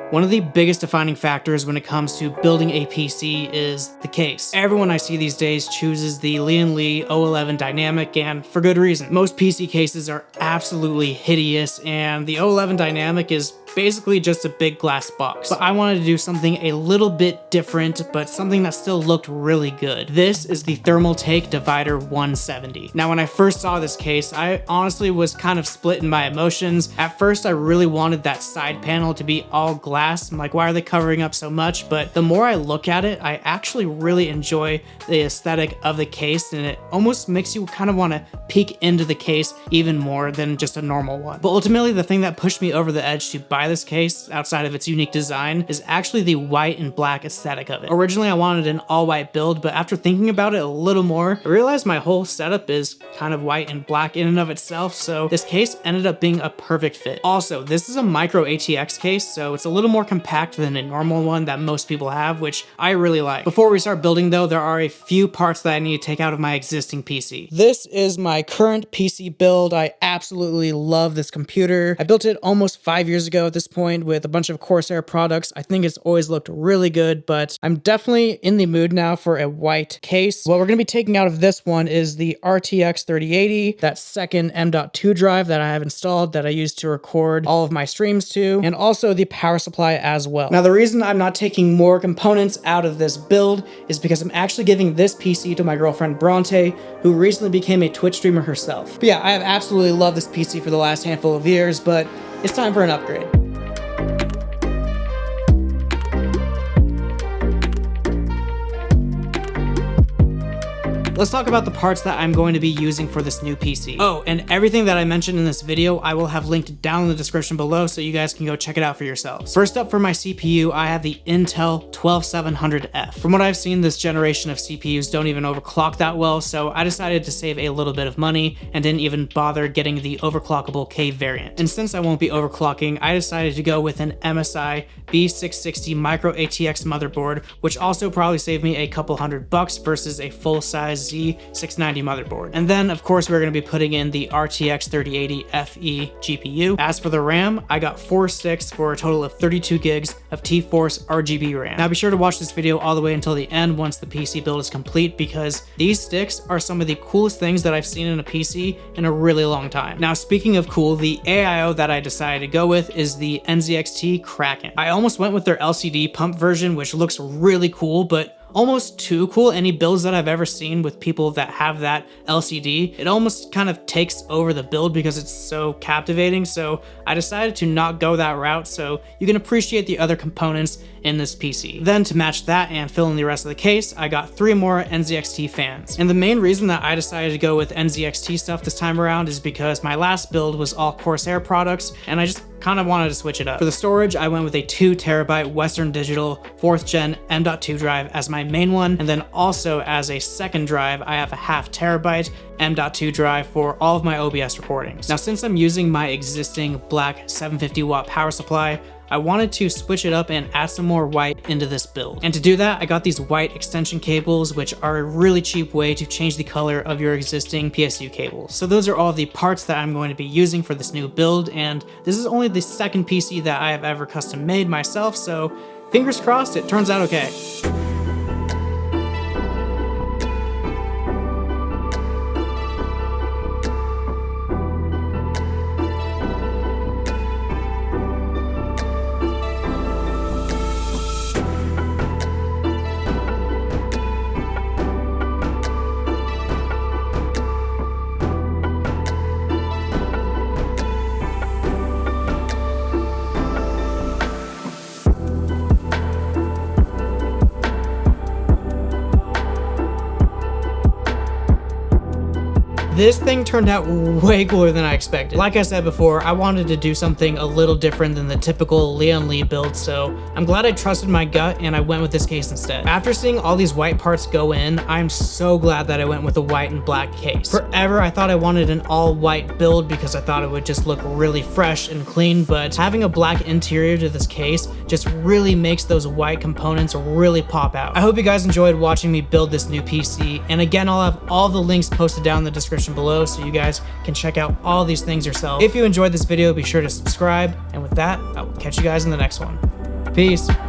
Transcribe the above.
One of the biggest defining factors when it comes to building a PC is the case. Everyone I see these days chooses the Lian Li 011 Dynamic, and for good reason. Most PC cases are absolutely hideous, and the 011 Dynamic is basically just a big glass box. But I wanted to do something a little bit different, but something that still looked really good. This is the ThermalTake Divider 170. Now, when I first saw this case, I honestly was kind of split in my emotions. At first, I really wanted that side panel to be all glass. I'm like, why are they covering up so much? But the more I look at it, I actually really enjoy the aesthetic of the case, and it almost makes you kind of want to peek into the case even more than just a normal one. But ultimately, the thing that pushed me over the edge to buy this case, outside of its unique design, is actually the white and black aesthetic of it. Originally, I wanted an all-white build, but after thinking about it a little more, I realized my whole setup is kind of white and black in and of itself, so this case ended up being a perfect fit. Also, this is a micro ATX case, so it's a little more compact than a normal one that most people have, which I really like. Before we start building though, there are a few parts that I need to take out of my existing PC. This is my current PC build. I absolutely love this computer. I built it almost 5 years ago at this point with a bunch of Corsair products. I think it's always looked really good, but I'm definitely in the mood now for a white case. What we're going to be taking out of this one is the RTX 3080, that second M.2 drive that I have installed that I use to record all of my streams to, and also the power supply as well. Now, the reason I'm not taking more components out of this build is because I'm actually giving this PC to my girlfriend Bronte, who recently became a Twitch streamer herself. But yeah, I have absolutely loved this PC for the last handful of years, but it's time for an upgrade. Let's talk about the parts that I'm going to be using for this new PC. Oh, and everything that I mentioned in this video, I will have linked down in the description below so you guys can go check it out for yourselves. First up, for my CPU, I have the Intel 12700F. From what I've seen, this generation of CPUs don't even overclock that well, so I decided to save a little bit of money and didn't even bother getting the overclockable K variant. And since I won't be overclocking, I decided to go with an MSI B660 micro ATX motherboard, which also probably saved me a couple $100 versus a full-size Z690 motherboard. And then, of course, we're going to be putting in the RTX 3080 FE GPU. As for the RAM, I got 4 sticks for a total of 32 gigs of T-Force RGB RAM. Now, be sure to watch this video all the way until the end once the PC build is complete, because these sticks are some of the coolest things that I've seen in a PC in a really long time. Now, speaking of cool, the AIO that I decided to go with is the NZXT Kraken. I almost went with their LCD pump version, which looks really cool, but almost too cool. Any builds that I've ever seen with people that have that LCD, it almost kind of takes over the build because it's so captivating. So I decided to not go that route so you can appreciate the other components in this PC. Then, to match that and fill in the rest of the case, I got 3 more NZXT fans. And the main reason that I decided to go with NZXT stuff this time around is because my last build was all Corsair products, and I just kind of wanted to switch it up. For the storage, I went with a 2TB Western Digital 4th Gen M.2 drive as my main one, and then also as a second drive, I have a 0.5 TB M.2 drive for all of my OBS recordings. Now, since I'm using my existing black 750 watt power supply, I wanted to switch it up and add some more white into this build. And to do that, I got these white extension cables, which are a really cheap way to change the color of your existing PSU cables. So those are all the parts that I'm going to be using for this new build, and this is only the second PC that I have ever custom made myself, so fingers crossed it turns out okay. This thing turned out way cooler than I expected. Like I said before, I wanted to do something a little different than the typical Lian Li build, so I'm glad I trusted my gut and I went with this case instead. After seeing all these white parts go in, I'm so glad that I went with a white and black case. Forever, I thought I wanted an all-white build because I thought it would just look really fresh and clean, but having a black interior to this case just really makes those white components really pop out. I hope you guys enjoyed watching me build this new PC, and again, I'll have all the links posted down in the description below so you guys can check out all these things yourself. If you enjoyed this video, be sure to subscribe, and with that, I will catch you guys in the next one. Peace.